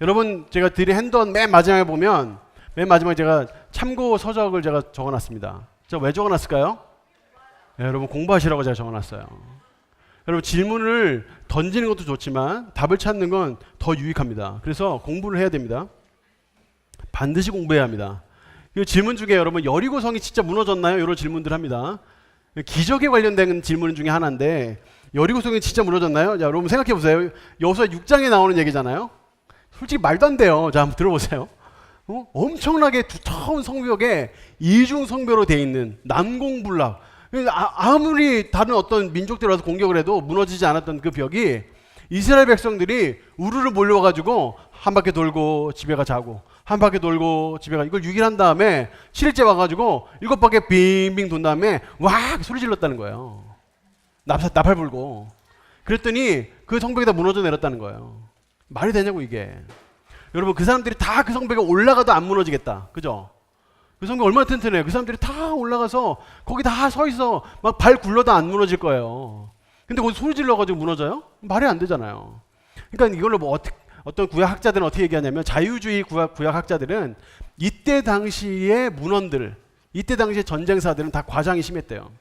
여러분 제가 드린 핸드온 맨 마지막에 보면 맨 마지막에 제가 참고 서적을 제가 적어놨습니다. 제가 왜 적어놨을까요? 네, 여러분 공부하시라고 제가 적어놨어요. 여러분 질문을 던지는 것도 좋지만 답을 찾는 건 더 유익합니다. 그래서 공부를 해야 됩니다. 반드시 공부해야 합니다. 이 질문 중에 여러분 여리고성이 진짜 무너졌나요? 이런 질문들 합니다. 기적에 관련된 질문 중에 하나인데 여리고성이 진짜 무너졌나요? 자, 여러분 생각해 보세요. 여호수아 6장에 나오는 얘기잖아요. 솔직히 말도 안 돼요. 자, 한번 들어보세요. 엄청나게 두터운 성벽에 이중 성벽으로 되어 있는 난공불락. 아무리 다른 어떤 민족들이 와서 공격을 해도 무너지지 않았던 그 벽이 이스라엘 백성들이 우르르 몰려와가지고 한 바퀴 돌고 집에 가 자고 한 바퀴 돌고 집에 가 이걸 6일 한 다음에 7일째 와가지고 7바퀴 빙빙 돈 다음에 와 소리 질렀다는 거예요. 나팔 불고. 그랬더니 그 성벽에다 무너져 내렸다는 거예요. 말이 되냐고 이게. 여러분 그 사람들이 다 그 성벽에 올라가도 안 무너지겠다. 그죠? 그 성벽 얼마나 튼튼해요. 그 사람들이 다 올라가서 거기 다 서 있어. 막 발 굴러도 안 무너질 거예요. 근데 거기 소리 질러가지고 무너져요? 말이 안 되잖아요. 그러니까 이걸로 뭐 어떤 구약학자들은 어떻게 얘기하냐면 자유주의 구약학자들은 이때 당시의 문헌들, 이때 당시의 전쟁사들은 다 과장이 심했대요.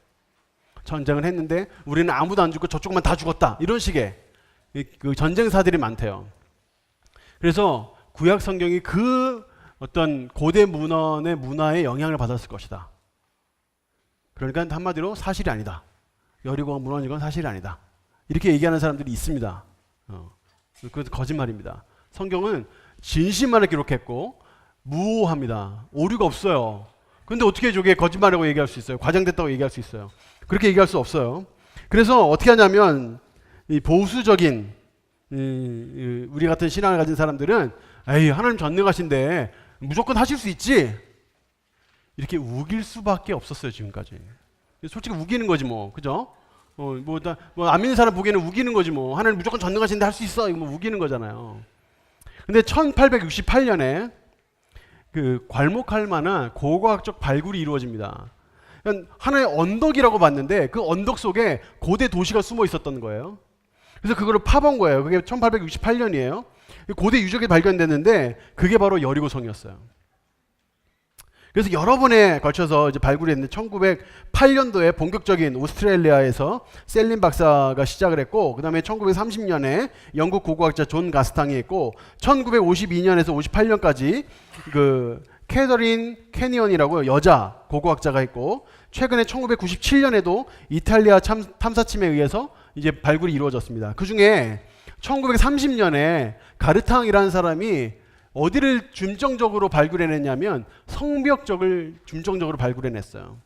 전쟁을 했는데 우리는 아무도 안 죽고 저쪽만 다 죽었다. 이런 식의 그 전쟁사들이 많대요. 그래서 구약 성경이 그 어떤 고대 문헌의 문화에 영향을 받았을 것이다. 그러니까 한마디로 사실이 아니다. 여리고가 무너진 건 사실이 아니다. 이렇게 얘기하는 사람들이 있습니다. 그것도 거짓말입니다. 성경은 진실만을 기록했고 무오합니다. 오류가 없어요. 근데 어떻게 저게 거짓말이라고 얘기할 수 있어요? 과장됐다고 얘기할 수 있어요? 그렇게 얘기할 수 없어요. 그래서 어떻게 하냐면 이 보수적인 우리 같은 신앙을 가진 사람들은 에이 하나님 전능하신데 무조건 하실 수 있지 이렇게 우길 수밖에 없었어요. 지금까지. 솔직히 우기는 거지 뭐, 그죠? 안 믿는 사람 보기에는 우기는 거지 뭐. 하나님 무조건 전능하신데 할 수 있어. 이거 뭐 우기는 거잖아요. 근데 1868년에 그 괄목할 만한 고고학적 발굴이 이루어집니다. 그러니까 하나의 언덕이라고 봤는데 그 언덕 속에 고대 도시가 숨어 있었던 거예요. 그래서 그거를 파본 거예요. 그게 1868년이에요. 고대 유적이 발견됐는데 그게 바로 여리고성이었어요. 그래서 여러 번에 걸쳐서 이제 발굴이 됐는데 1908년도에 본격적인 오스트레일리아에서 셀린 박사가 시작을 했고 그 다음에 1930년에 영국 고고학자 존 가스탕이 했고 1952년에서 58년까지 그 캐더린 캐니언이라고 여자 고고학자가 했고 최근에 1997년에도 이탈리아 탐사팀에 의해서 이제 발굴이 이루어졌습니다. 그 중에 1930년에 가르탕이라는 사람이 어디를 중점적으로 발굴해냈냐면 성벽적을 중점적으로 발굴해냈어요.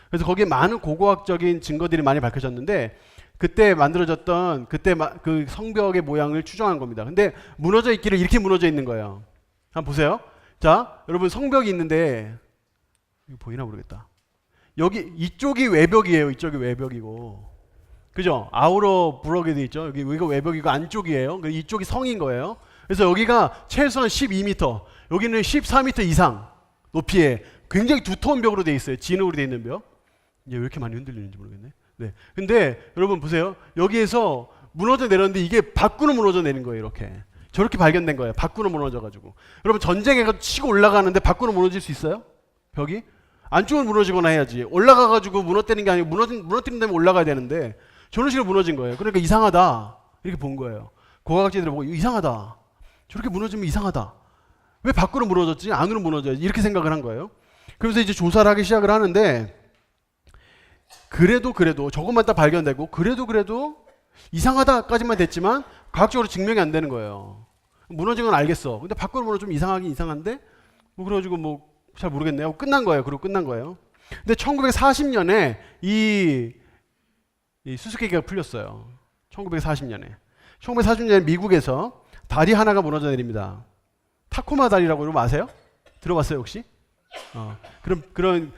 그래서 거기에 많은 고고학적인 증거들이 많이 밝혀졌는데 그때 만들어졌던 그 성벽의 모양을 추정한 겁니다. 근데 무너져 있기를 이렇게 무너져 있는 거예요. 한번 보세요. 자, 여러분 성벽이 있는데 이거 보이나 모르겠다. 여기 이쪽이 외벽이에요. 이쪽이 외벽이고, 그죠? 아우러 브럭에 돼 있죠. 여기가 외벽이고 안쪽이에요. 이쪽이 성인 거예요. 그래서 여기가 최소한 12m, 여기는 14m 이상 높이에 굉장히 두터운 벽으로 돼 있어요. 진흙으로 돼 있는 벽. 이제 왜 이렇게 많이 흔들리는지 모르겠네. 네. 근데 여러분 보세요. 여기에서 무너져 내렸는데 이게 밖으로 무너져 내린 거예요. 이렇게. 저렇게 발견된 거예요. 밖으로 무너져 가지고. 여러분 전쟁에 가서 치고 올라가는데 밖으로 무너질 수 있어요? 벽이? 안쪽으로 무너지거나 해야지. 올라가 가지고 무너뜨리는 게 아니고 무너뜨린 다음에 올라가야 되는데 저런 식으로 무너진 거예요. 그러니까 이상하다. 이렇게 본 거예요. 고고학자들이 보고 이상하다. 저렇게 무너지면 이상하다. 왜 밖으로 무너졌지? 안으로 무너져야지. 이렇게 생각을 한 거예요. 그래서 이제 조사를 하기 시작을 하는데 그래도 저것만 딱 발견되고 그래도 이상하다까지만 됐지만 과학적으로 증명이 안 되는 거예요. 무너진 건 알겠어. 근데 밖으로 무너지면 이상하긴 이상한데 뭐 그래가지고 뭐 잘 모르겠네요. 끝난 거예요. 그리고 끝난 거예요. 근데 1940년에 이 수수께끼가 풀렸어요. 1940년에. 1940년에 미국에서 다리 하나가 무너져 내립니다. 타코마 다리라고 여러분 아세요? 들어봤어요 혹시? 그런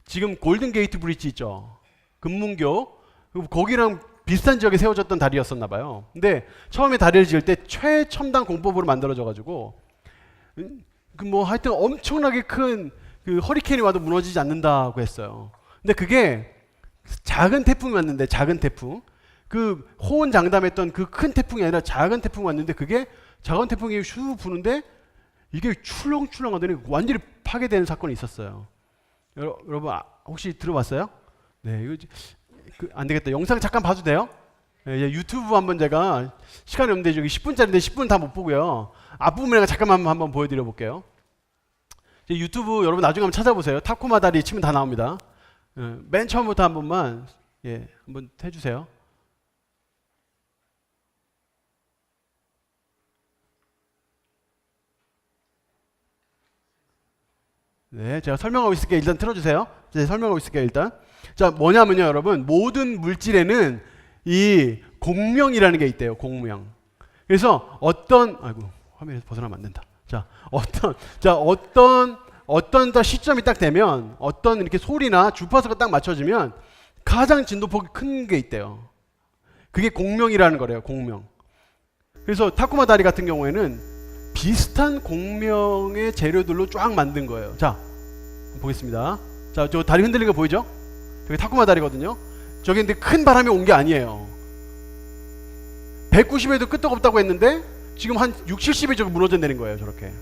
지금 골든 게이트 브릿지 있죠. 금문교 거기랑 비슷한 지역에 세워졌던 다리였었나 봐요. 근데 처음에 다리를 지을 때 최첨단 공법으로 만들어져 가지고 뭐 하여튼 엄청나게 큰 그 허리케인이 와도 무너지지 않는다고 했어요. 근데 그게 작은 태풍이 왔는데 작은 태풍 그 호언장담했던 그 큰 태풍이 아니라 작은 태풍이 왔는데 그게 작은 태풍이 슈 부는데 이게 출렁출렁 하더니 완전히 파괴되는 사건이 있었어요. 여러분 혹시 들어봤어요? 네, 이거 안 되겠다. 영상 잠깐 봐도 돼요? 네, 유튜브 한번 제가 시간이 없는데 저기 10분짜리인데 10분 다 못 보고요. 앞부분에 잠깐만 한번 보여드려 볼게요. 유튜브 여러분 나중에 한번 찾아보세요. 타코마다리 치면 다 나옵니다. 맨 처음부터 한 번만 한번 해주세요. 네, 제가 설명하고 있을게요. 일단 틀어주세요. 제가 설명하고 있을게요. 일단 자 뭐냐면요, 여러분 모든 물질에는 이 공명이라는 게 있대요. 공명. 그래서 아이고 화면에서 벗어나면 안 된다. 어떤 시점이 딱 되면 어떤 이렇게 소리나 주파수가 딱 맞춰지면 가장 진도폭이 큰 게 있대요. 그게 공명이라는 거래요. 공명. 그래서 타쿠마 다리 같은 경우에는 비슷한 공명의 재료들로 쫙 만든 거예요. 자, 보겠습니다. 자, 저 다리 흔들리는 거 보이죠? 저기 타쿠마 다리거든요. 저기 근데 큰 바람이 온 게 아니에요. 190에도 끄떡없다고 했는데 지금 한 60, 70에 저기 무너져 내린 거예요. 저렇게.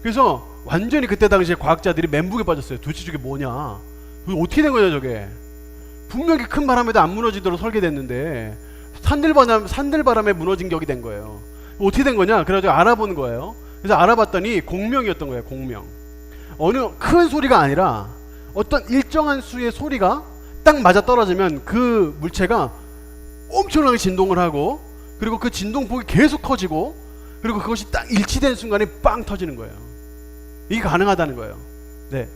그래서 완전히 그때 당시에 과학자들이 멘붕에 빠졌어요. 도대체 저게 뭐냐? 도대체 어떻게 된 거냐 저게? 분명히 큰 바람에도 안 무너지도록 설계됐는데 산들바람에 무너진 격이 된 거예요. 어떻게 된 거냐? 그래가지고 알아본 거예요. 그래서 알아봤더니 공명이었던 거예요. 공명. 어느 큰 소리가 아니라 어떤 일정한 수의 소리가 딱 맞아 떨어지면 그 물체가 엄청나게 진동을 하고 그리고 그 진동폭이 계속 커지고 그리고 그것이 딱 일치된 순간에 빵 터지는 거예요. 이게 가능하다는 거예요. 네,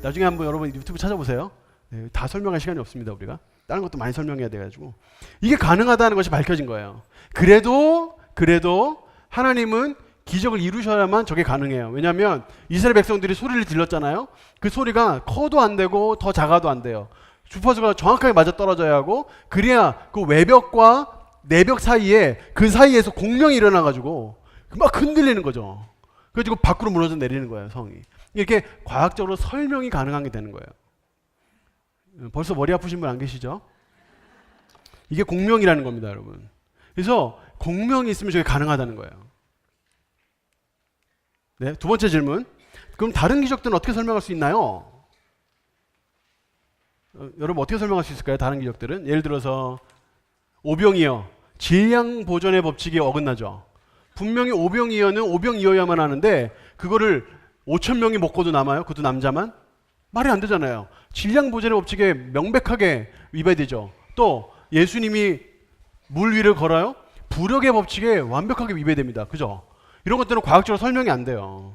나중에 한번 여러분 유튜브 찾아보세요. 네, 다 설명할 시간이 없습니다. 우리가 다른 것도 많이 설명해야 돼가지고 이게 가능하다는 것이 밝혀진 거예요. 그래도 하나님은 기적을 이루셔야만 저게 가능해요. 왜냐하면 이스라엘 백성들이 소리를 질렀잖아요. 그 소리가 커도 안 되고 더 작아도 안 돼요. 주파수가 정확하게 맞아 떨어져야 하고 그래야 그 외벽과 내벽 사이에 그 사이에서 공명이 일어나가지고 막 흔들리는 거죠. 그래가지고 밖으로 무너져 내리는 거예요. 성이. 이렇게 과학적으로 설명이 가능한 게 되는 거예요. 벌써 머리 아프신 분 안 계시죠? 이게 공명이라는 겁니다, 여러분. 그래서 공명이 있으면 저게 가능하다는 거예요. 네, 두 번째 질문. 그럼 다른 기적들은 어떻게 설명할 수 있나요? 여러분 어떻게 설명할 수 있을까요? 다른 기적들은 예를 들어서 오병이어 질량 보존의 법칙이 어긋나죠. 분명히 오병이어는 오병이어야만 하는데 그거를 5,000명이 먹고도 남아요. 그것도 남자만? 말이 안 되잖아요. 질량 보존의 법칙에 명백하게 위배되죠. 또 예수님이 물 위를 걸어요. 부력의 법칙에 완벽하게 위배됩니다. 그죠? 이런 것들은 과학적으로 설명이 안 돼요.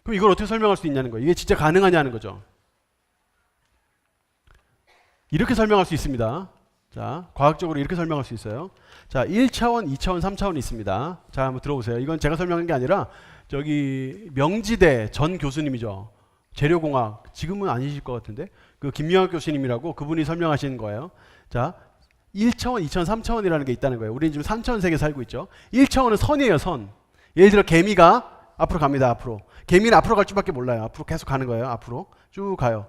그럼 이걸 어떻게 설명할 수 있냐는 거예요. 이게 진짜 가능하냐는 거죠. 이렇게 설명할 수 있습니다. 자, 과학적으로 이렇게 설명할 수 있어요. 자, 1차원, 2차원, 3차원이 있습니다. 자, 한번 들어보세요. 이건 제가 설명한 게 아니라 저기 명지대 전 교수님이죠. 재료공학, 지금은 아니실 것 같은데 그 김명학 교수님이라고 그분이 설명하시는 거예요. 자, 1차원, 2차원, 3차원이라는 게 있다는 거예요. 우리는 지금 3차원 세계에 살고 있죠. 1차원은 선이에요, 선. 예를 들어 개미가 앞으로 갑니다, 앞으로. 개미는 앞으로 갈 줄밖에 몰라요. 앞으로 계속 가는 거예요, 앞으로. 쭉 가요.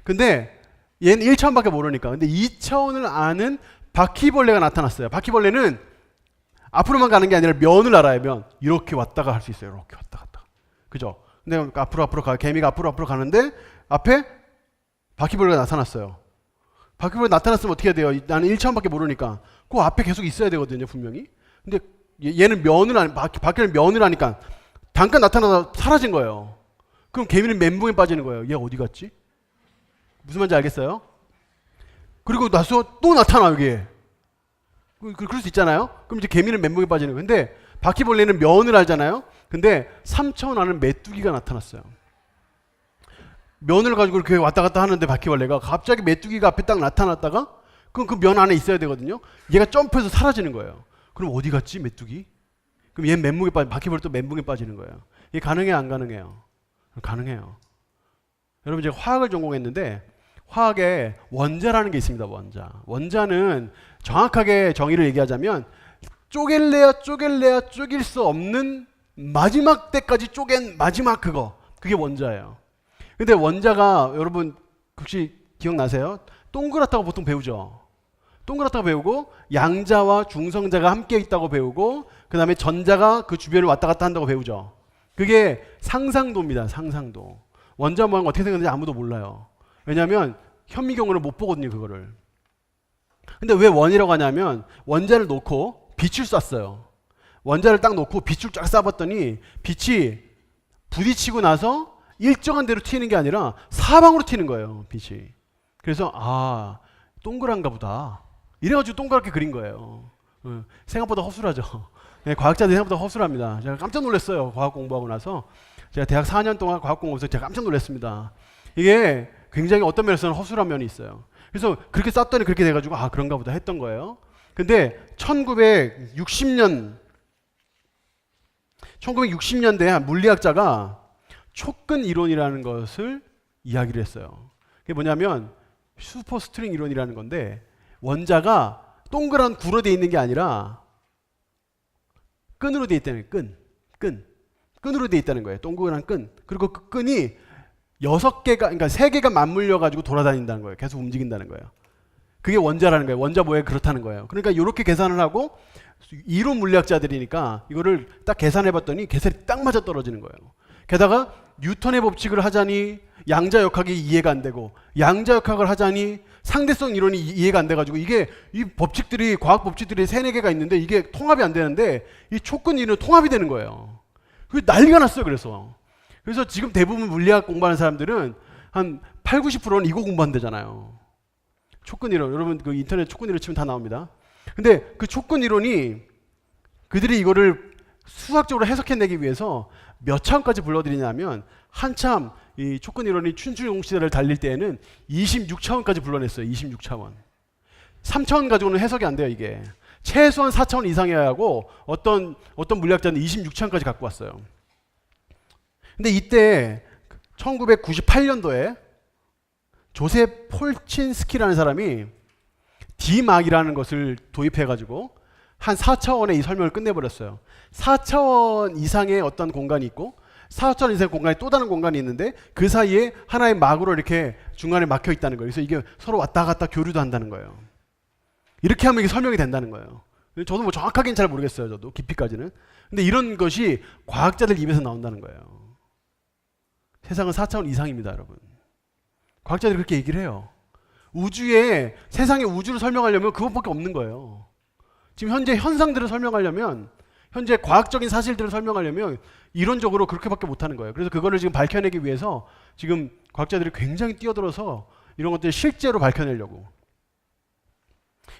근데 얘는 1차원밖에 모르니까. 근데 2차원을 아는 바퀴벌레가 나타났어요. 바퀴벌레는 앞으로만 가는 게 아니라 면을 알아요, 면. 이렇게 왔다가 할 수 있어요. 이렇게 왔다 갔다. 그죠? 근데 앞으로 가. 개미가 앞으로 가는데 앞에 바퀴벌레가 나타났어요. 바퀴벌레 나타났으면 어떻게 해야 돼요? 나는 1차원밖에 모르니까. 그 앞에 계속 있어야 되거든요, 분명히. 근데 얘는 바퀴벌레는 면을 하니까 잠깐 나타나다 사라진 거예요. 그럼 개미는 멘붕에 빠지는 거예요. 얘 어디 갔지? 무슨 말인지 알겠어요? 그리고 나서 또 나타나 여기에. 그럴 수 있잖아요. 그럼 이제 개미는 멘붕에 빠지는 거예요. 근데 바퀴벌레는 면을 알잖아요. 근데 3차원 안에 메뚜기가 나타났어요. 면을 가지고 이렇게 왔다 갔다 하는데 바퀴벌레가 갑자기 메뚜기가 앞에 딱 나타났다가 그럼 그 면 안에 있어야 되거든요. 얘가 점프해서 사라지는 거예요. 그럼 어디 갔지 메뚜기? 그럼 얘는 멘붕에 바퀴벌레 또 멘붕에 빠지는 거예요. 이게 가능해요, 안 가능해요? 가능해요. 여러분 제가 화학을 전공했는데 화학에 원자라는 게 있습니다. 원자는 정확하게 정의를 얘기하자면 쪼갤래야 쪼갤 수 없는 마지막 때까지 쪼갠 마지막 그게 원자예요. 근데 원자가 여러분 혹시 기억나세요? 동그랗다고 보통 배우죠. 동그랗다고 배우고 양자와 중성자가 함께 있다고 배우고 그 다음에 전자가 그 주변을 왔다 갔다 한다고 배우죠. 그게 상상도입니다. 상상도. 원자 모양 어떻게 생겼는지 아무도 몰라요. 왜냐하면 현미경으로 못 보거든요. 그거를. 근데 왜 원이라고 하냐면 원자를 놓고 빛을 쐈어요. 원자를 딱 놓고 빛을 쫙 쏴봤더니 빛이 부딪히고 나서 일정한 대로 튀는 게 아니라 사방으로 튀는 거예요. 빛이. 그래서 동그란가 보다. 이래가지고 동그랗게 그린 거예요. 생각보다 허술하죠. 네, 과학자들이 생각보다 허술합니다. 제가 깜짝 놀랐어요. 과학 공부하고 나서. 제가 대학 4년 동안 과학 공부해서 제가 깜짝 놀랐습니다. 이게 굉장히 어떤 면에서는 허술한 면이 있어요. 그래서 그렇게 쐈더니 그렇게 돼가지고 그런가 보다 했던 거예요. 근데 1960년대에 한 물리학자가 촉근 이론이라는 것을 이야기를 했어요. 그게 뭐냐면 슈퍼스트링 이론이라는 건데 원자가 동그란 구로 되어 있는 게 아니라 끈으로 되어 있다는 거예요. 끈으로 되어 있다는 거예요. 동그란 끈. 그리고 그 끈이 6개가, 그러니까 3개가 맞물려 가지고 돌아다닌다는 거예요. 계속 움직인다는 거예요. 그게 원자라는 거예요. 원자 모양이 그렇다는 거예요. 그러니까 이렇게 계산을 하고 이론 물리학자들이니까 이거를 딱 계산해 봤더니 계산이 딱 맞아 떨어지는 거예요. 게다가 뉴턴의 법칙을 하자니 양자역학이 이해가 안 되고 양자역학을 하자니 상대성 이론이 이해가 안 돼가지고 이게 이 법칙들이 과학 법칙들이 3-4개가 있는데 이게 통합이 안 되는데 이 촉근 이론이 통합이 되는 거예요. 그게 난리가 났어요. 그래서 지금 대부분 물리학 공부하는 사람들은 한 80-90%는 이거 공부한대잖아요. 촉근 이론. 여러분 그 인터넷 촉근 이론 치면 다 나옵니다. 근데 그 촉근 이론이 그들이 이거를 수학적으로 해석해내기 위해서 몇 차원까지 불러들이냐면 한참 이 촉근 이론이 춘추용 시대를 달릴 때에는 26차원까지 불러냈어요. 26차원. 3차원 가지고는 해석이 안 돼요. 이게. 최소한 4차원 이상이어야 하고 어떤 물리학자는 26차원까지 갖고 왔어요. 근데 이때 1998년도에 조셉 폴친스키라는 사람이 D막이라는 것을 도입해가지고 한 4차원의 이 설명을 끝내버렸어요. 4차원 이상의 어떤 공간이 있고 4차원 이상의 공간이 또 다른 공간이 있는데 그 사이에 하나의 막으로 이렇게 중간에 막혀 있다는 거예요. 그래서 이게 서로 왔다 갔다 교류도 한다는 거예요. 이렇게 하면 이게 설명이 된다는 거예요. 저도 뭐 정확하게는 잘 모르겠어요. 저도 깊이까지는. 근데 이런 것이 과학자들 입에서 나온다는 거예요. 세상은 4차원 이상입니다, 여러분. 과학자들이 그렇게 얘기를 해요. 우주에 세상의 우주를 설명하려면 그것밖에 없는 거예요. 지금 현재 현상들을 설명하려면 현재 과학적인 사실들을 설명하려면 이론적으로 그렇게밖에 못하는 거예요. 그래서 그거를 지금 밝혀내기 위해서 지금 과학자들이 굉장히 뛰어들어서 이런 것들을 실제로 밝혀내려고.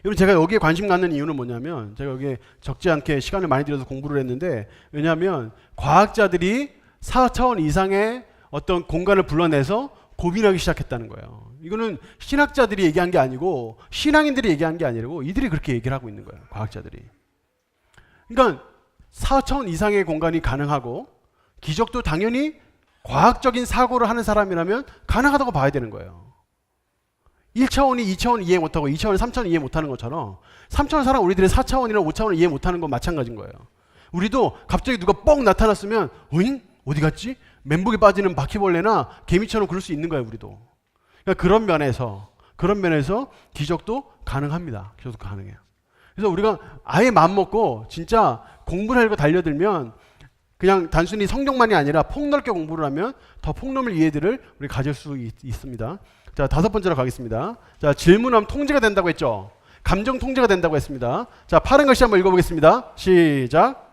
여러분 제가 여기에 관심 갖는 이유는 뭐냐면 제가 여기에 적지 않게 시간을 많이 들여서 공부를 했는데 왜냐하면 과학자들이 4차원 이상의 어떤 공간을 불러내서 고민하기 시작했다는 거예요. 이거는 신학자들이 얘기한 게 아니고 신앙인들이 얘기한 게 아니고 이들이 그렇게 얘기를 하고 있는 거예요. 과학자들이. 그러니까 4차원 이상의 공간이 가능하고 기적도 당연히 과학적인 사고를 하는 사람이라면 가능하다고 봐야 되는 거예요. 1차원이 2차원 이해 못하고 2차원이 3차원 이해 못하는 것처럼 3차원 사람 우리들이 4차원이나 5차원을 이해 못하는 건 마찬가지인 거예요. 우리도 갑자기 누가 뻥 나타났으면 어잉? 어디 갔지? 멘붕에 빠지는 바퀴벌레나 개미처럼 그럴 수 있는 거예요. 우리도. 그러니까 그런 면에서 기적도 가능합니다. 기적도 가능해요. 그래서 우리가 아예 마음먹고 진짜 공부를 하려고 달려들면 그냥 단순히 성경만이 아니라 폭넓게 공부를 하면 더 폭넓은 이해들을 우리 가질 수 있습니다. 자, 5번째로 가겠습니다. 자, 질문하면 통제가 된다고 했죠. 감정 통제가 된다고 했습니다. 자, 파란 글씨 한번 읽어보겠습니다. 시작.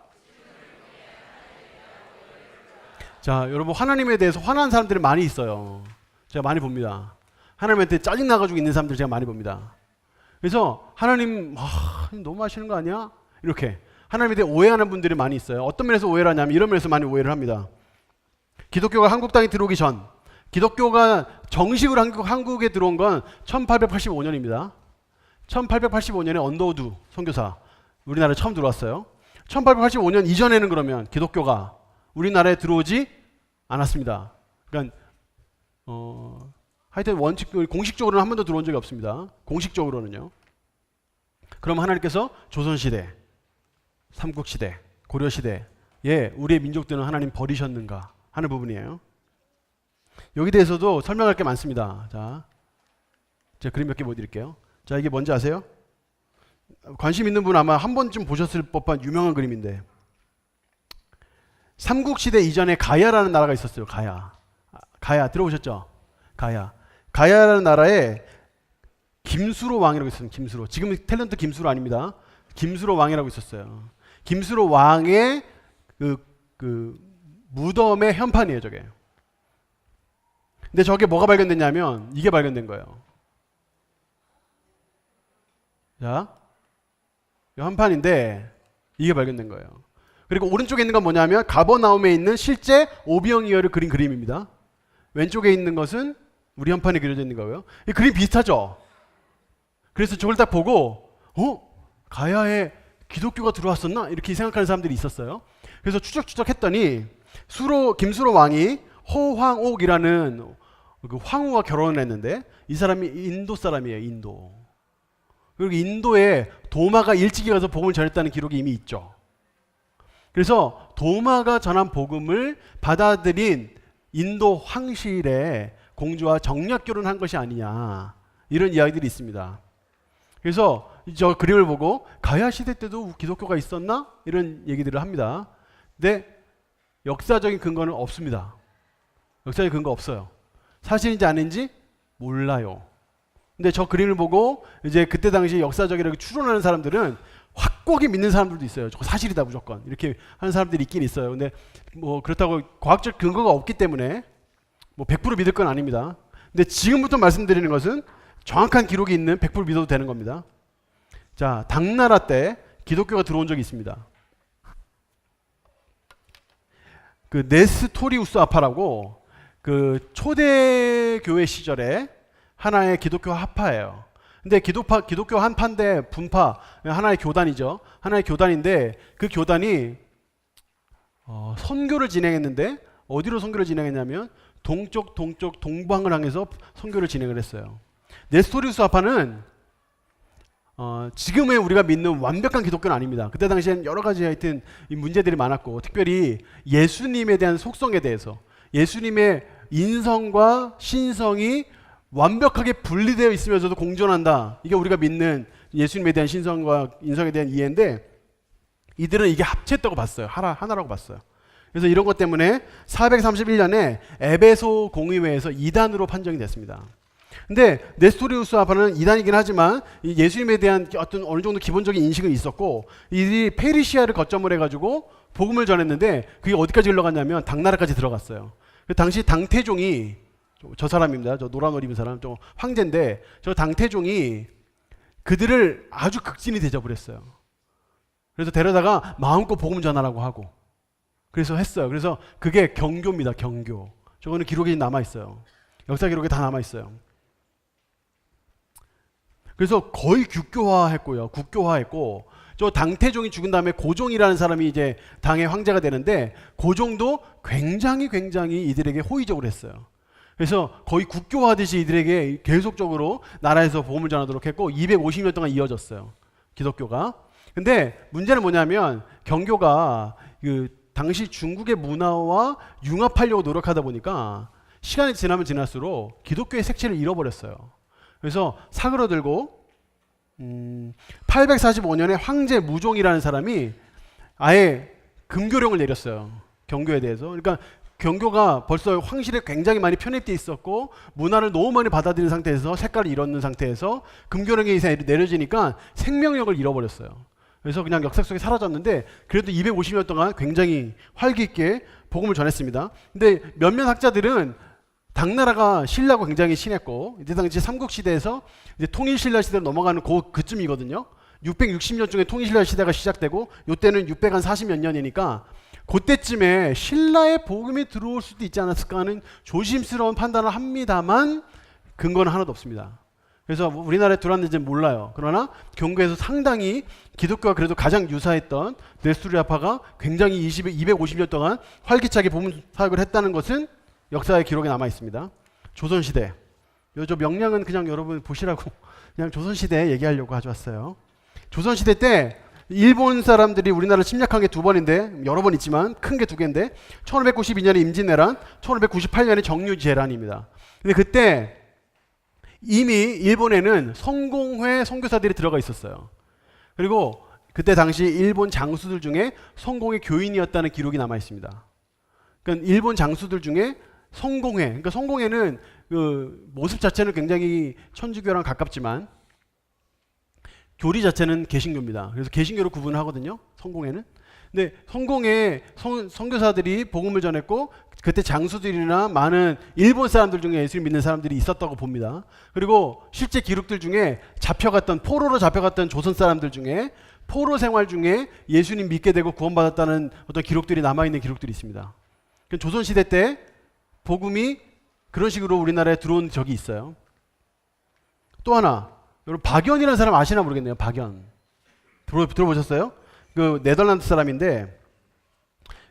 자, 여러분 하나님에 대해서 화난 사람들이 많이 있어요. 제가 많이 봅니다. 하나님한테 짜증나가지고 있는 사람들 제가 많이 봅니다. 그래서 하나님 너무 하시는 거 아니야? 이렇게 하나님에 대해 오해하는 분들이 많이 있어요. 어떤 면에서 오해를 하냐면 이런 면에서 많이 오해를 합니다. 기독교가 한국 땅에 들어오기 전 기독교가 정식으로 한국에 들어온 건 1885년입니다. 1885년에 언더우드 선교사 우리나라에 처음 들어왔어요. 1885년 이전에는 그러면 기독교가 우리나라에 들어오지 않았습니다. 그러니까 하여튼 공식적으로는 한 번도 들어온 적이 없습니다. 공식적으로는요. 그럼 하나님께서 조선시대, 삼국시대, 고려시대에 우리의 민족들은 하나님 버리셨는가 하는 부분이에요. 여기 대해서도 설명할 게 많습니다. 자, 제가 그림 몇 개 보여드릴게요. 자, 이게 뭔지 아세요? 관심 있는 분 아마 한 번쯤 보셨을 법한 유명한 그림인데, 삼국시대 이전에 가야라는 나라가 있었어요. 가야 들어보셨죠? 가야라는 나라에 김수로 왕이라고 있었어요. 김수로. 지금 탤런트 김수로 아닙니다. 김수로 왕이라고 있었어요. 김수로 왕의 그 무덤의 현판이에요, 저게. 근데 저게 뭐가 발견됐냐면 이게 발견된 거예요. 자, 이 현판인데 이게 발견된 거예요. 그리고 오른쪽에 있는 건 뭐냐면 가버나움에 있는 실제 오비엉이어를 그린 그림입니다. 왼쪽에 있는 것은 우리 현판에 그려져 있는 거고요. 이 그림 비슷하죠? 그래서 저걸 딱 보고 가야에 기독교가 들어왔었나? 이렇게 생각하는 사람들이 있었어요. 그래서 추적했더니 김수로 왕이 호황옥이라는 그 황후와 결혼을 했는데 이 사람이 인도 사람이에요. 인도. 그리고 인도에 도마가 일찍이 가서 복음을 전했다는 기록이 이미 있죠. 그래서 도마가 전한 복음을 받아들인 인도 황실의 공주와 정략 결혼한 것이 아니냐, 이런 이야기들이 있습니다. 그래서 저 그림을 보고 가야 시대 때도 기독교가 있었나? 이런 얘기들을 합니다. 근데 역사적인 근거는 없습니다. 역사적인 근거 없어요. 사실인지 아닌지 몰라요. 근데 저 그림을 보고 이제 그때 당시 역사적이라고 추론하는 사람들은 확고하게 믿는 사람들도 있어요. 저거 사실이다 무조건 이렇게 하는 사람들이 있긴 있어요. 근데 뭐 그렇다고 과학적 근거가 없기 때문에 뭐 100% 믿을 건 아닙니다. 근데 지금부터 말씀드리는 것은 정확한 기록이 있는 100% 믿어도 되는 겁니다. 자, 당나라 때 기독교가 들어온 적이 있습니다. 그 네스토리우스 아파라고 그 초대교회 시절에 하나의 기독교 학파예요. 근데 기독교 한파인데 분파, 하나의 교단이죠. 하나의 교단인데 그 교단이 선교를 진행했는데 어디로 선교를 진행했냐면 동방을 향해서 선교를 진행을 했어요. 네스토리우스 아파는 지금의 우리가 믿는 완벽한 기독교는 아닙니다. 그때 당시엔 여러 가지 하여튼 문제들이 많았고, 특별히 예수님에 대한 속성에 대해서, 예수님의 인성과 신성이 완벽하게 분리되어 있으면서도 공존한다. 이게 우리가 믿는 예수님에 대한 신성과 인성에 대한 이해인데, 이들은 이게 합체했다고 봤어요. 하나라고 봤어요. 그래서 이런 것 때문에 431년에 에베소 공의회에서 이단으로 판정이 됐습니다. 근데 네스토리우스 아파는 이단이긴 하지만 예수님에 대한 어떤 어느 정도 기본적인 인식은 있었고, 이들이 페르시아를 거점을 해가지고 복음을 전했는데 그게 어디까지 흘러갔냐면 당나라까지 들어갔어요. 그 당시 당태종이, 저 사람입니다. 저 노란 옷 입은 사람, 저 황제인데 저 당태종이 그들을 아주 극진히 대접을 했어요. 그래서 데려다가 마음껏 복음 전하라고 하고 그래서 했어요. 그래서 그게 경교입니다. 경교. 저거는 기록이 남아있어요. 역사 기록에 다 남아있어요. 그래서 거의 국교화했고요. 국교화했고, 저 당태종이 죽은 다음에 고종이라는 사람이 이제 당의 황제가 되는데 고종도 굉장히 이들에게 호의적으로 했어요. 그래서 거의 국교화하듯이 이들에게 계속적으로 나라에서 복음을 전하도록 했고 250년 동안 이어졌어요. 기독교가. 근데 문제는 뭐냐면 경교가 그 당시 중국의 문화와 융합하려고 노력하다 보니까 시간이 지나면 지날수록 기독교의 색채를 잃어버렸어요. 그래서 사그러들고 845년에 황제 무종이라는 사람이 아예 금교령을 내렸어요. 경교에 대해서. 그러니까 경교가 벌써 황실에 굉장히 많이 편입되어 있었고 문화를 너무 많이 받아들인 상태에서 색깔을 잃었는 상태에서 금교령이 내려지니까 생명력을 잃어버렸어요. 그래서 그냥 역사 속에 사라졌는데 그래도 250년 동안 굉장히 활기 있게 복음을 전했습니다. 근데 몇몇 학자들은 당나라가 신라고 굉장히 친했고 이때 당시 삼국시대에서 이제 통일신라 시대로 넘어가는 그쯤이거든요. 660년 중에 통일신라 시대가 시작되고 이때는 640몇 년이니까 그때쯤에 신라의 복음이 들어올 수도 있지 않았을까 하는 조심스러운 판단을 합니다만 근거는 하나도 없습니다. 그래서 우리나라에 들어왔는지는 몰라요. 그러나 경고에서 상당히 기독교가 그래도 가장 유사했던 네스토리아파가 굉장히 250년 동안 활기차게 복음 사역을 했다는 것은 역사의 기록에 남아 있습니다. 조선시대. 저 명량은 그냥 여러분 보시라고 그냥 조선시대 얘기하려고 가져왔어요. 조선시대 때 일본 사람들이 우리나라를 침략한 게 두 번인데 여러 번 있지만 큰 게 두 개인데 1592년에 임진왜란, 1598년에 정유재란입니다. 근데 그때 이미 일본에는 성공회 선교사들이 들어가 있었어요. 그리고 그때 당시 일본 장수들 중에 성공의 교인이었다는 기록이 남아 있습니다. 그러니까 일본 장수들 중에 성공회, 그러니까 성공회는 그 모습 자체는 굉장히 천주교랑 가깝지만 교리 자체는 개신교입니다. 그래서 개신교로 구분을 하거든요. 성공회는. 근데 성공회 선교사들이 복음을 전했고 그때 장수들이나 많은 일본 사람들 중에 예수를 믿는 사람들이 있었다고 봅니다. 그리고 실제 기록들 중에 포로로 잡혀갔던 조선 사람들 중에 포로 생활 중에 예수님 믿게 되고 구원받았다는 어떤 기록들이 남아있는 기록들이 있습니다. 조선시대 때 복음이 그런 식으로 우리나라에 들어온 적이 있어요. 또 하나, 여러분 박연이라는 사람 아시나 모르겠네요. 박연. 들어보셨어요? 그 네덜란드 사람인데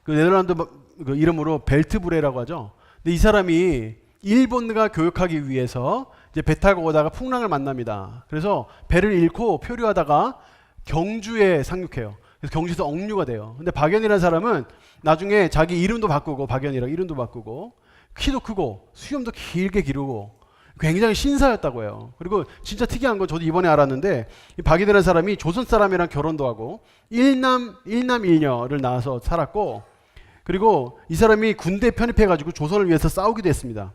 그 네덜란드 그 이름으로 벨트브레라고 하죠. 근데 이 사람이 일본과 교역하기 위해서 이제 배 타고 오다가 풍랑을 만납니다. 그래서 배를 잃고 표류하다가 경주에 상륙해요. 그래서 경주에서 억류가 돼요. 근데 박연이라는 사람은 나중에 자기 이름도 바꾸고 박연이라고 이름도 바꾸고 키도 크고 수염도 길게 기르고 굉장히 신사였다고 해요. 그리고 진짜 특이한 건 저도 이번에 알았는데 이 박연이라는 사람이 조선 사람이랑 결혼도 하고 일남 일녀를 낳아서 살았고 그리고 이 사람이 군대에 편입해가지고 조선을 위해서 싸우기도 했습니다.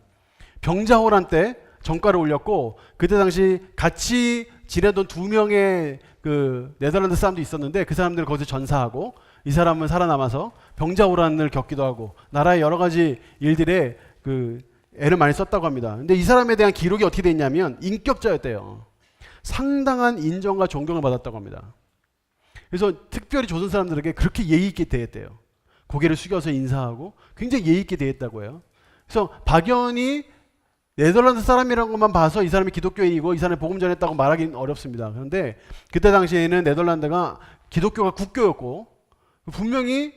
병자호란 때 정가를 올렸고 그때 당시 같이 지내던 두 명의 그 네덜란드 사람도 있었는데 그 사람들을 거기서 전사하고 이 사람은 살아남아서 병자호란을 겪기도 하고 나라의 여러 가지 일들에 그 애를 많이 썼다고 합니다. 근데 이 사람에 대한 기록이 어떻게 돼 있냐면 인격자였대요. 상당한 인정과 존경을 받았다고 합니다. 그래서 특별히 조선 사람들에게 그렇게 예의 있게 대했대요. 고개를 숙여서 인사하고 굉장히 예의 있게 대했다고 해요. 그래서 박연이 네덜란드 사람이라는 것만 봐서 이 사람이 기독교인이고 이 사람이 복음 전했다고 말하기는 어렵습니다. 그런데 그때 당시에는 네덜란드가 기독교가 국교였고 분명히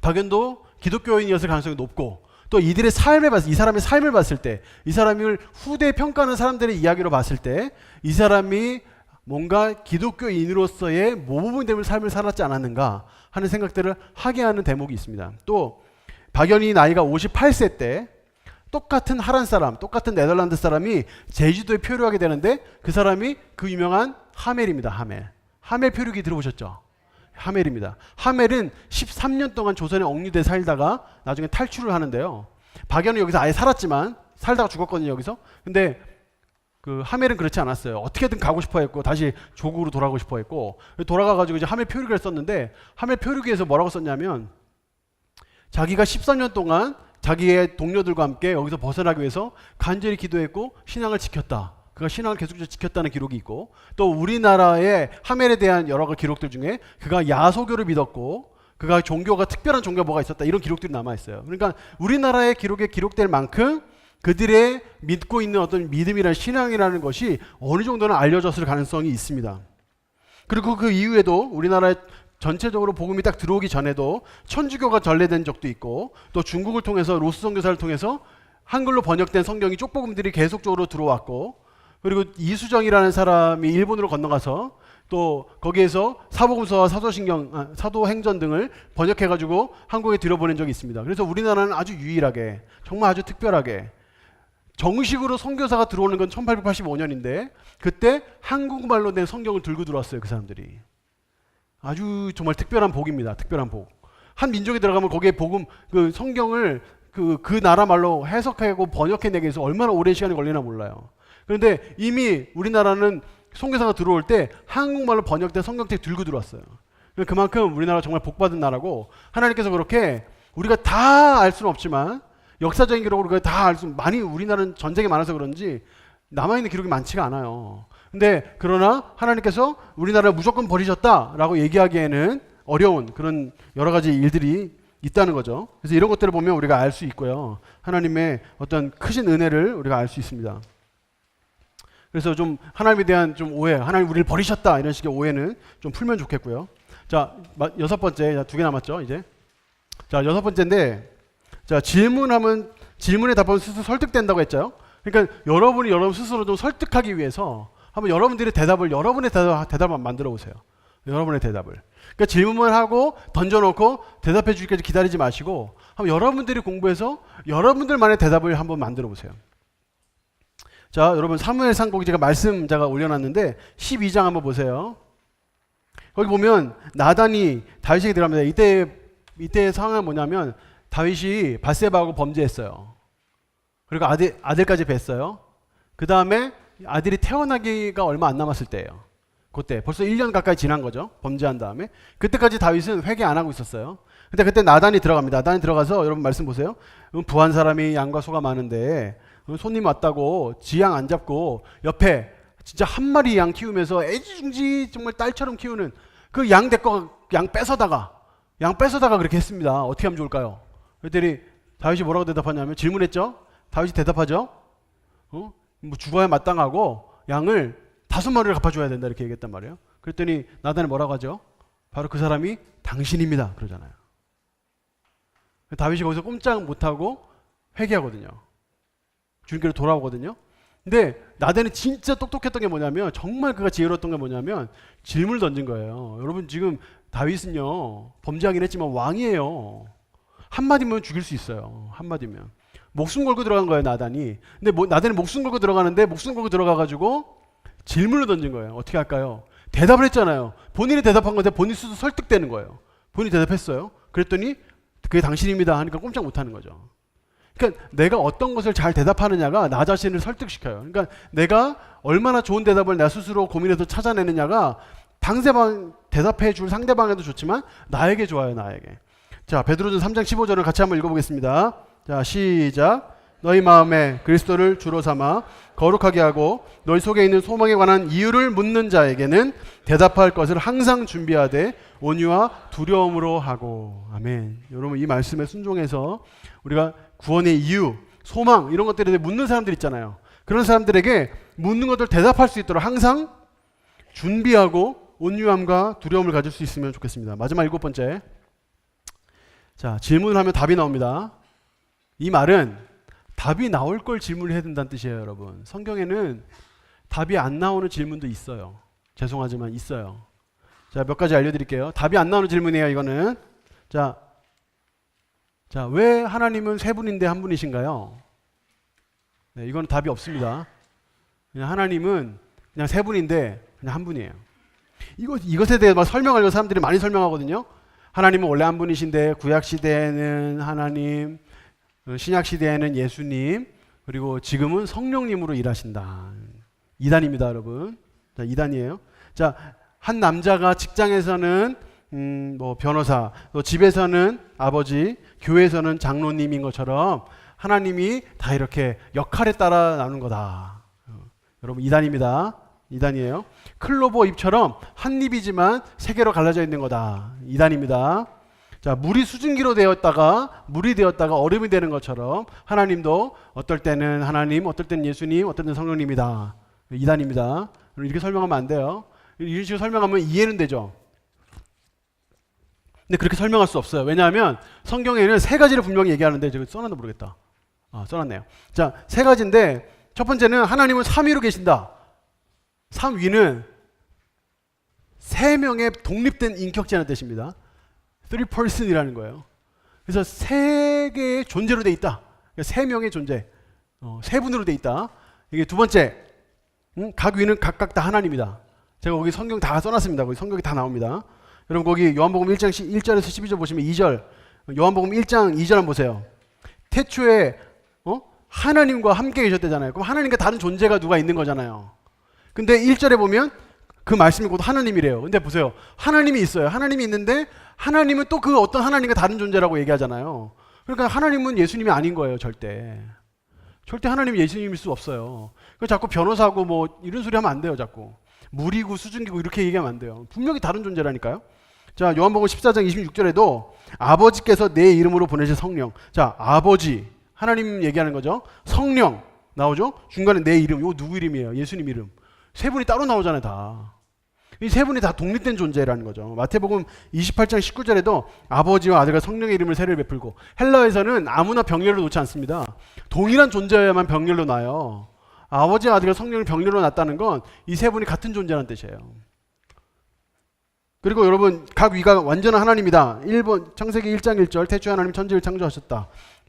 박연도 기독교인이었을 가능성이 높고 또 이 사람의 삶을 봤을 때 이 사람을 후대 평가하는 사람들의 이야기로 봤을 때 이 사람이 뭔가 기독교인으로서의 모범된 삶을 살았지 않았는가 하는 생각들을 하게 하는 대목이 있습니다. 또 박연이 나이가 58세 때 똑같은 하란 사람, 똑같은 네덜란드 사람이 제주도에 표류하게 되는데 그 사람이 그 유명한 하멜입니다. 하멜 표류기 들어보셨죠? 하멜입니다. 하멜은 13년 동안 조선에 억류돼 살다가 나중에 탈출을 하는데요. 박연은 여기서 아예 살다가 죽었거든요. 여기서. 근데 그 하멜은 그렇지 않았어요. 어떻게든 가고 싶어 했고 다시 조국으로 돌아가고 싶어 했고 돌아가가지고 이제 하멜 표류기를 썼는데 하멜 표류기에서 뭐라고 썼냐면 자기가 13년 동안 자기의 동료들과 함께 여기서 벗어나기 위해서 간절히 기도했고 신앙을 지켰다. 그가 신앙을 계속 지켰다는 기록이 있고 또 우리나라의 하멜에 대한 여러 기록들 중에 그가 야소교를 믿었고 그가 종교가 특별한 종교가 뭐가 있었다 이런 기록들이 남아있어요. 그러니까 우리나라의 기록에 기록될 만큼 그들의 믿고 있는 어떤 믿음이라는 신앙이라는 것이 어느 정도는 알려졌을 가능성이 있습니다. 그리고 그 이후에도 우리나라에 전체적으로 복음이 딱 들어오기 전에도 천주교가 전래된 적도 있고 또 중국을 통해서 로스 선교사를 통해서 한글로 번역된 성경이 쪽복음들이 계속적으로 들어왔고 그리고 이수정이라는 사람이 일본으로 건너가서 또 거기에서 사복음서와 사도행전 등을 번역해가지고 한국에 들여보낸 적이 있습니다. 그래서 우리나라는 아주 유일하게 정말 아주 특별하게 정식으로 선교사가 들어오는 건 1885년인데 그때 한국말로 된 성경을 들고 들어왔어요. 그 사람들이. 아주 정말 특별한 복입니다. 특별한 복. 한 민족에 들어가면 거기에 복음 그 성경을 그 나라 말로 해석하고 번역해내기 위해서 얼마나 오랜 시간이 걸리나 몰라요. 그런데 이미 우리나라는 선교사가 들어올 때 한국말로 번역된 성경책 들고 들어왔어요. 그만큼 우리나라가 정말 복받은 나라고 하나님께서 그렇게 우리가 다 알 수는 없지만 역사적인 기록으로 우리가 다 알 수 많이 우리나라는 전쟁이 많아서 그런지 남아있는 기록이 많지가 않아요. 근데 그러나 하나님께서 우리나라를 무조건 버리셨다라고 얘기하기에는 어려운 그런 여러 가지 일들이 있다는 거죠. 그래서 이런 것들을 보면 우리가 알 수 있고요. 하나님의 어떤 크신 은혜를 우리가 알 수 있습니다. 그래서 좀 하나님에 대한 좀 오해, 하나님 우리를 버리셨다 이런 식의 오해는 좀 풀면 좋겠고요. 자, 여섯 번째, 두 개 남았죠 이제. 자, 여섯 번째인데, 자 질문에 답하면 스스로 설득된다고 했죠. 그러니까 여러분이 여러분 스스로 좀 설득하기 위해서 한번 여러분들의 대답을 여러분의 대답을 만들어 보세요. 여러분의 대답을. 그러니까 질문을 하고 던져놓고 대답해 주기까지 기다리지 마시고 한번 여러분들이 공부해서 여러분들만의 대답을 한번 만들어 보세요. 자, 여러분 사무엘상 거기 제가 말씀 제가 올려놨는데 12장 한번 보세요. 거기 보면 나단이 다윗에게 들어갑니다. 이때의 상황은 뭐냐면 다윗이 밧세바하고 범죄했어요. 그리고 아들까지 뱄어요. 그 다음에 아들이 태어나기가 얼마 안 남았을 때예요. 그때 벌써 1년 가까이 지난 거죠. 범죄한 다음에. 그때까지 다윗은 회개 안 하고 있었어요. 근데 그때 나단이 들어갑니다. 나단이 들어가서 여러분 말씀 보세요. 부한 사람이 양과 소가 많은데 손님 왔다고 지 양 안 잡고 옆에 진짜 한 마리 양 키우면서 애지중지 정말 딸처럼 키우는 그 양 데리고 양 뺏어다가 그렇게 했습니다. 어떻게 하면 좋을까요? 그랬더니 다윗이 뭐라고 대답하냐면 질문했죠. 다윗이 대답하죠. 뭐 죽어야 마땅하고 양을 5마리를 갚아줘야 된다 이렇게 얘기했단 말이에요. 그랬더니 나단이 뭐라고 하죠? 바로 그 사람이 당신입니다 그러잖아요. 다윗이 거기서 꼼짝 못하고 회개하거든요. 주님께로 돌아오거든요. 근데 나단이 진짜 똑똑했던 게 뭐냐면 정말 그가 지혜로웠던 게 뭐냐면 질문을 던진 거예요. 여러분 지금 다윗은요 범죄하긴 했지만 왕이에요. 한마디면 죽일 수 있어요. 한마디면 목숨 걸고 들어간 거예요 나단이. 근데 나단이 목숨 걸고 들어가는데 목숨 걸고 들어가가지고 질문을 던진 거예요. 어떻게 할까요? 대답을 했잖아요. 본인이 대답한 건데 본인 스스로 설득되는 거예요. 본인이 대답했어요. 그랬더니 그게 당신입니다 하니까 꼼짝 못하는 거죠. 그러니까 내가 어떤 것을 잘 대답하느냐가 나 자신을 설득시켜요. 그러니까 내가 얼마나 좋은 대답을 나 스스로 고민해서 찾아내느냐가 상대방 대답해 줄 상대방에도 좋지만 나에게 좋아요. 나에게. 자, 베드로전 3장 15절을 같이 한번 읽어보겠습니다. 자, 시작. 너희 마음에 그리스도를 주로 삼아 거룩하게 하고 너희 속에 있는 소망에 관한 이유를 묻는 자에게는 대답할 것을 항상 준비하되 온유와 두려움으로 하고. 아멘. 여러분 이 말씀에 순종해서 우리가 구원의 이유, 소망 이런 것들에 대해 묻는 사람들 있잖아요. 그런 사람들에게 묻는 것들 대답할 수 있도록 항상 준비하고 온유함과 두려움을 가질 수 있으면 좋겠습니다. 마지막 7번째. 자, 질문을 하면 답이 나옵니다. 이 말은 답이 나올 걸 질문을 해야 된다는 뜻이에요, 여러분. 성경에는 답이 안 나오는 질문도 있어요. 죄송하지만 있어요. 자, 몇 가지 알려드릴게요. 답이 안 나오는 질문이에요, 이거는. 자, 왜 하나님은 세 분인데 한 분이신가요? 네, 이건 답이 없습니다. 그냥 하나님은 그냥 세 분인데 그냥 한 분이에요. 이것에 대해 막 설명하려고 사람들이 많이 설명하거든요. 하나님은 원래 한 분이신데 구약 시대에는 하나님, 신약 시대에는 예수님, 그리고 지금은 성령님으로 일하신다. 이단입니다, 여러분. 자, 이단이에요. 자, 한 남자가 직장에서는 뭐 변호사, 또 집에서는 아버지, 교회에서는 장로님인 것처럼 하나님이 다 이렇게 역할에 따라 나누는 거다. 여러분 이단입니다. 이단이에요. 클로버 잎처럼 한 잎이지만 세 개로 갈라져 있는 거다. 이단입니다. 자, 물이 수증기로 되었다가 물이 되었다가 얼음이 되는 것처럼 하나님도 어떨 때는 하나님, 어떨 때는 예수님, 어떨 때는 성령님이다. 이단입니다. 이렇게 설명하면 안 돼요. 이런 식으로 설명하면 이해는 되죠. 근데 그렇게 설명할 수 없어요. 왜냐하면 성경에는 세 가지를 분명히 얘기하는데 제가 써놨나 모르겠다. 써놨네요. 자, 세 가지인데 첫 번째는 하나님은 삼위로 계신다. 삼위는 세 명의 독립된 인격체라는 뜻입니다. Three person이라는 거예요. 그래서 세 개의 존재로 돼 있다. 그러니까 세 명의 존재, 세 분으로 돼 있다. 이게 두 번째, 각 위는 각각 다 하나님이다. 제가 거기 성경 다 써놨습니다. 거기 성경이 다 나옵니다. 여러분 거기 요한복음 1장 1절에서 12절 보시면 2절, 요한복음 1장 2절 한번 보세요. 태초에 하나님과 함께 계셨대잖아요. 그럼 하나님과 다른 존재가 누가 있는 거잖아요. 근데 1절에 보면 그 말씀이 곧 하나님이래요. 근데 보세요. 하나님이 있어요. 하나님이 있는데 하나님은 또 그 어떤 하나님과 다른 존재라고 얘기하잖아요. 그러니까 하나님은 예수님이 아닌 거예요. 절대 하나님이 예수님일 수 없어요. 자꾸 변호사고 뭐 이런 소리 하면 안 돼요. 자꾸 물이고 수증기고 이렇게 얘기하면 안 돼요. 분명히 다른 존재라니까요. 자, 요한복음 14장 26절에도 아버지께서 내 이름으로 보내신 성령. 자, 아버지 하나님 얘기하는 거죠. 성령 나오죠. 중간에 내 이름, 이거 누구 이름이에요? 예수님 이름. 세 분이 따로 나오잖아요. 다. 이 세 분이 다 독립된 존재라는 거죠. 마태복음 28장 19절에도 아버지와 아들과 성령의 이름을 세례를 베풀고, 헬라에서는 아무나 병렬로 놓지 않습니다. 동일한 존재여야만 병렬로 놔요. 아버지와 아들과 성령을 병렬로 놨다는 건 이 세 분이 같은 존재라는 뜻이에요. 그리고 여러분 각 위가 완전한 하나님이다. 1번 창세기 1장 1절 태초에 하나님 천지를 창조하셨다.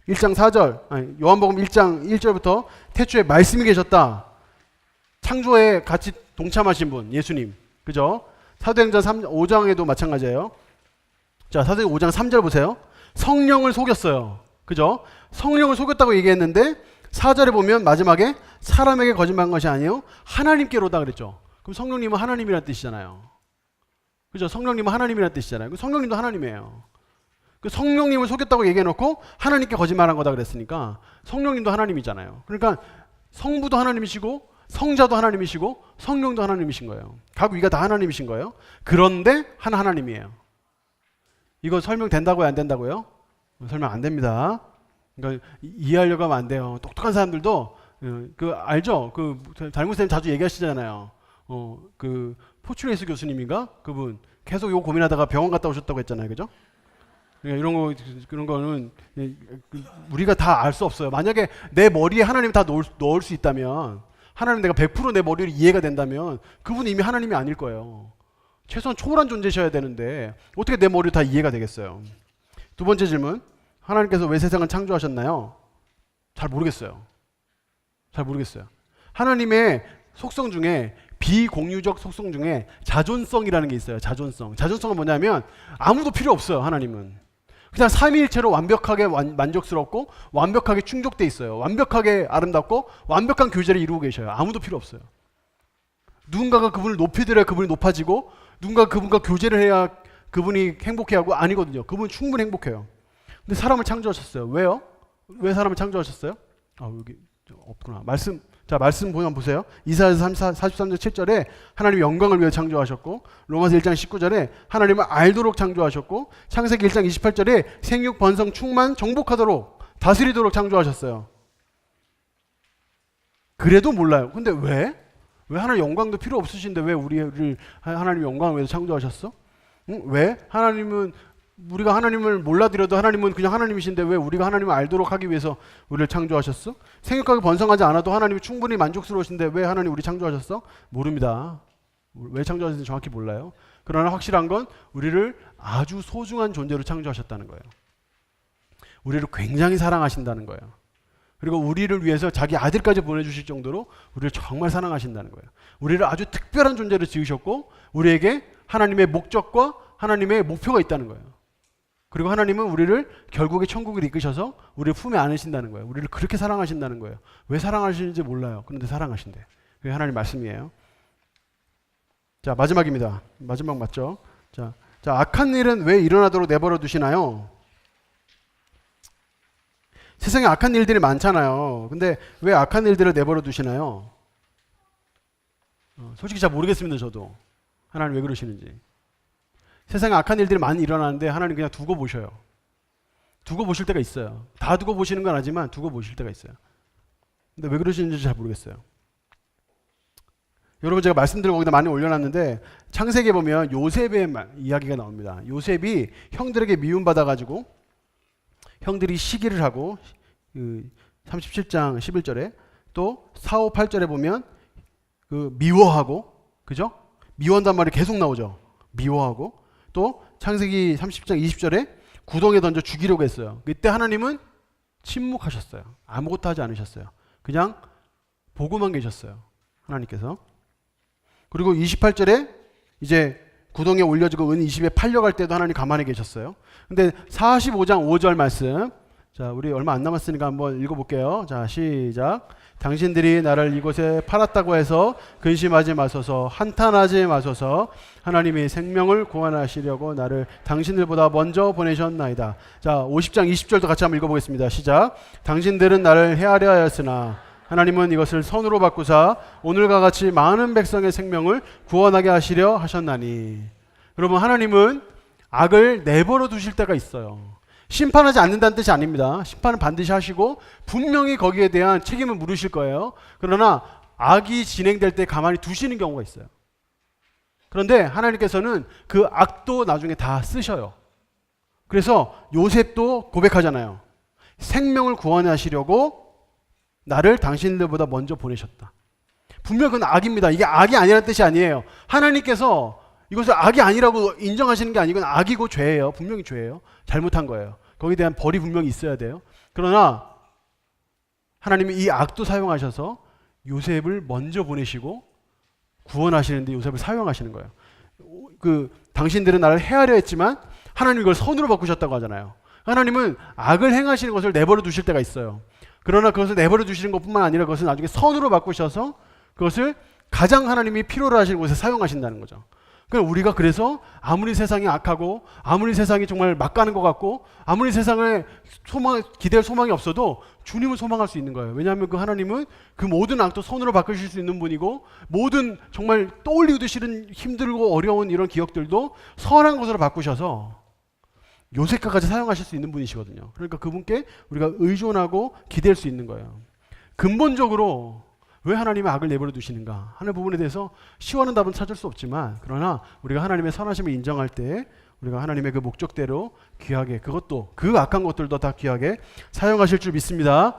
1장 4절 요한복음 1장 1절부터 태초에 말씀이 계셨다. 창조에 같이 동참하신 분 예수님. 그죠? 사도행전 5장에도 마찬가지예요. 자, 사도행전 5장 3절 보세요. 성령을 속였어요. 그죠? 성령을 속였다고 얘기했는데 4절에 보면 마지막에 사람에게 거짓말한 것이 아니요 하나님께로다 그랬죠. 그럼 성령님은 하나님이라는 뜻이잖아요. 그죠? 성령님은 하나님이라는 뜻이잖아요. 그 성령님도 하나님이에요. 그 성령님을 속였다고 얘기해놓고 하나님께 거짓말한 거다 그랬으니까 성령님도 하나님이잖아요. 그러니까 성부도 하나님이시고 성자도 하나님이시고 성령도 하나님이신 거예요. 각 위가 다 하나님이신 거예요. 그런데 하나님이에요. 이거 설명된다고요? 안 된다고요? 설명 안 됩니다. 그러니까 이해하려고 하면 안 돼요. 똑똑한 사람들도 그 알죠? 그 달무쌤 자주 얘기하시잖아요. 그 포츄네이스 교수님인가? 그분 계속 이거 고민하다가 병원 갔다 오셨다고 했잖아요. 그죠? 그러니까 이런 거 그런 거는 우리가 다 알 수 없어요. 만약에 내 머리에 하나님 다 넣을 수 있다면 하나님 내가 100% 내 머리로 이해가 된다면 그분은 이미 하나님이 아닐 거예요. 최소한 초월한 존재셔야 되는데 어떻게 내 머리로 다 이해가 되겠어요? 두 번째 질문. 하나님께서 왜 세상을 창조하셨나요? 잘 모르겠어요. 잘 모르겠어요. 하나님의 속성 중에 비공유적 속성 중에 자존성이라는 게 있어요. 자존성. 자존성은 뭐냐면 아무도 필요 없어요. 하나님은. 그냥 삼위일체로 완벽하게 만족스럽고 완벽하게 충족돼 있어요. 완벽하게 아름답고 완벽한 교제를 이루고 계셔요. 아무도 필요 없어요. 누군가가 그분을 높이더라야 그분이 높아지고 누군가 그분과 교제를 해야 그분이 행복해하고 아니거든요. 그분은 충분히 행복해요. 근데 사람을 창조하셨어요. 왜요? 왜 사람을 창조하셨어요? 여기 없구나. 말씀 보면 보세요. 이사야서 43절 7절에 하나님 영광을 위해 창조하셨고 로마서 1장 19절에 하나님을 알도록 창조하셨고 창세기 1장 28절에 생육 번성 충만 정복하도록 다스리도록 창조하셨어요. 그래도 몰라요. 근데 왜? 왜 하나님 영광도 필요 없으신데 왜 우리를 하나님 영광을 위해서 창조하셨어? 왜? 하나님은 우리가 하나님을 몰라드려도 하나님은 그냥 하나님이신데 왜 우리가 하나님을 알도록 하기 위해서 우리를 창조하셨어? 생육하게 번성하지 않아도 하나님이 충분히 만족스러우신데 왜 하나님 우리 창조하셨어? 모릅니다. 왜 창조하셨는지 정확히 몰라요. 그러나 확실한 건 우리를 아주 소중한 존재로 창조하셨다는 거예요. 우리를 굉장히 사랑하신다는 거예요. 그리고 우리를 위해서 자기 아들까지 보내주실 정도로 우리를 정말 사랑하신다는 거예요. 우리를 아주 특별한 존재로 지으셨고 우리에게 하나님의 목적과 하나님의 목표가 있다는 거예요. 그리고 하나님은 우리를 결국에 천국을 이끄셔서 우리를 품에 안으신다는 거예요. 우리를 그렇게 사랑하신다는 거예요. 왜 사랑하시는지 몰라요. 그런데 사랑하신대. 그게 하나님 말씀이에요. 자, 마지막입니다. 마지막 맞죠? 자, 악한 일은 왜 일어나도록 내버려 두시나요? 세상에 악한 일들이 많잖아요. 근데 왜 악한 일들을 내버려 두시나요? 솔직히 잘 모르겠습니다. 저도. 하나님 왜 그러시는지. 세상에 악한 일들이 많이 일어나는데 하나님 그냥 두고 보셔요. 두고 보실 때가 있어요. 다 두고 보시는 건 아니지만 두고 보실 때가 있어요. 근데 왜 그러시는지 잘 모르겠어요. 여러분 제가 말씀드리고 거기다 많이 올려놨는데 창세기에 보면 요셉의 이야기가 나옵니다. 요셉이 형들에게 미움받아가지고 형들이 시기를 하고 37장 11절에 또 4, 5, 8절에 보면 미워하고 그죠? 미워한단 말이 계속 나오죠. 미워하고 또 창세기 30장 20절에 구덩이에 던져 죽이려고 했어요. 그때 하나님은 침묵하셨어요. 아무것도 하지 않으셨어요. 그냥 보고만 계셨어요. 하나님께서. 그리고 28절에 이제 구덩이에 올려지고 은 20에 팔려갈 때도 하나님 가만히 계셨어요. 근데 45장 5절 말씀, 자 우리 얼마 안 남았으니까 한번 읽어볼게요. 자 시작. 당신들이 나를 이곳에 팔았다고 해서 근심하지 마소서, 한탄하지 마소서. 하나님이 생명을 구원하시려고 나를 당신들보다 먼저 보내셨나이다. 자 50장 20절도 같이 한번 읽어보겠습니다. 시작. 당신들은 나를 헤아려 하였으나 하나님은 이것을 선으로 바꾸사 오늘과 같이 많은 백성의 생명을 구원하게 하시려 하셨나니. 여러분 하나님은 악을 내버려 두실 때가 있어요. 심판하지 않는다는 뜻이 아닙니다. 심판은 반드시 하시고 분명히 거기에 대한 책임을 물으실 거예요. 그러나 악이 진행될 때 가만히 두시는 경우가 있어요. 그런데 하나님께서는 그 악도 나중에 다 쓰셔요. 그래서 요셉도 고백하잖아요. 생명을 구원하시려고 나를 당신들보다 먼저 보내셨다. 분명 그건 악입니다. 이게 악이 아니라는 뜻이 아니에요. 하나님께서 이것을 악이 아니라고 인정하시는 게 아니고 악이고 죄예요. 분명히 죄예요. 잘못한 거예요. 거기에 대한 벌이 분명히 있어야 돼요. 그러나 하나님이 이 악도 사용하셔서 요셉을 먼저 보내시고 구원하시는데 요셉을 사용하시는 거예요. 당신들은 나를 해하려 했지만 하나님이 그걸 선으로 바꾸셨다고 하잖아요. 하나님은 악을 행하시는 것을 내버려 두실 때가 있어요. 그러나 그것을 내버려 두시는 것뿐만 아니라 그것을 나중에 선으로 바꾸셔서 그것을 가장 하나님이 필요로 하시는 곳에 사용하신다는 거죠. 그러니까 우리가 그래서 아무리 세상이 악하고 아무리 세상이 정말 막 가는 것 같고 아무리 세상에 기대할 소망이 없어도 주님을 소망할 수 있는 거예요. 왜냐하면 그 하나님은 그 모든 악도 선으로 바꾸실 수 있는 분이고 모든 정말 떠올리기도 싫은 힘들고 어려운 이런 기억들도 선한 것으로 바꾸셔서 요셉과까지 사용하실 수 있는 분이시거든요. 그러니까 그분께 우리가 의존하고 기댈 수 있는 거예요. 근본적으로 왜 하나님의 악을 내버려 두시는가 하는 부분에 대해서 시원한 답은 찾을 수 없지만 그러나 우리가 하나님의 선하심을 인정할 때 우리가 하나님의 그 목적대로 귀하게 그것도 그 악한 것들도 다 귀하게 사용하실 줄 믿습니다.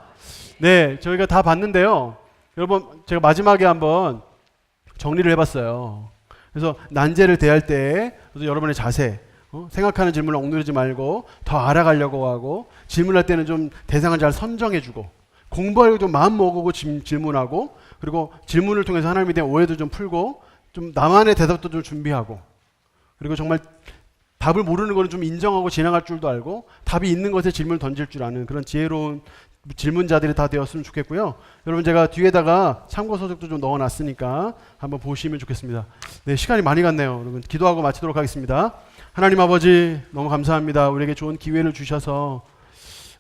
네, 저희가 다 봤는데요. 여러분 제가 마지막에 한번 정리를 해봤어요. 그래서 난제를 대할 때 여러분의 자세 생각하는 질문을 옥누르지 말고 더 알아가려고 하고 질문할 때는 좀 대상을 잘 선정해주고 공부하려고 좀 마음 먹고 질문하고 그리고 질문을 통해서 하나님에 대한 오해도 좀 풀고 좀 나만의 대답도 좀 준비하고 그리고 정말 답을 모르는 거는 좀 인정하고 지나갈 줄도 알고 답이 있는 것에 질문을 던질 줄 아는 그런 지혜로운 질문자들이 다 되었으면 좋겠고요. 여러분 제가 뒤에다가 참고서적도 좀 넣어놨으니까 한번 보시면 좋겠습니다. 네, 시간이 많이 갔네요. 여러분 기도하고 마치도록 하겠습니다. 하나님 아버지 너무 감사합니다. 우리에게 좋은 기회를 주셔서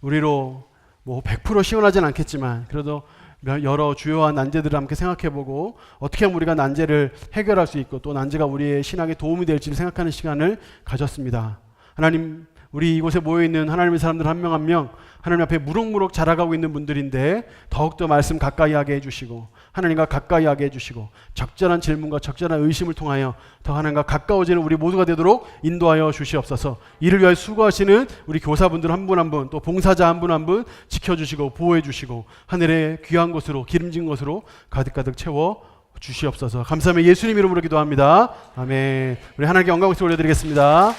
우리로 100% 시원하진 않겠지만 그래도 여러 주요한 난제들을 함께 생각해보고 어떻게 하면 우리가 난제를 해결할 수 있고 또 난제가 우리의 신앙에 도움이 될지를 생각하는 시간을 가졌습니다. 하나님 우리 이곳에 모여있는 하나님의 사람들 한 명 한 명 하나님 앞에 무럭무럭 자라가고 있는 분들인데 더욱더 말씀 가까이 하게 해주시고 하나님과 가까이 하게 해주시고 적절한 질문과 적절한 의심을 통하여 더 하나님과 가까워지는 우리 모두가 되도록 인도하여 주시옵소서. 이를 위하여 수고하시는 우리 교사분들 한 분 한 분 또 봉사자 한 분 한 분 지켜주시고 보호해 주시고 하늘의 귀한 곳으로 기름진 곳으로 가득가득 채워 주시옵소서. 감사하며 예수님 이름으로 기도합니다. 아멘. 우리 하나님께 영광을 올려드리겠습니다.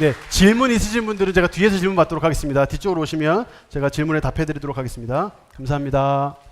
네, 질문 있으신 분들은 제가 뒤에서 질문 받도록 하겠습니다. 뒤쪽으로 오시면 제가 질문에 답해 드리도록 하겠습니다. 감사합니다.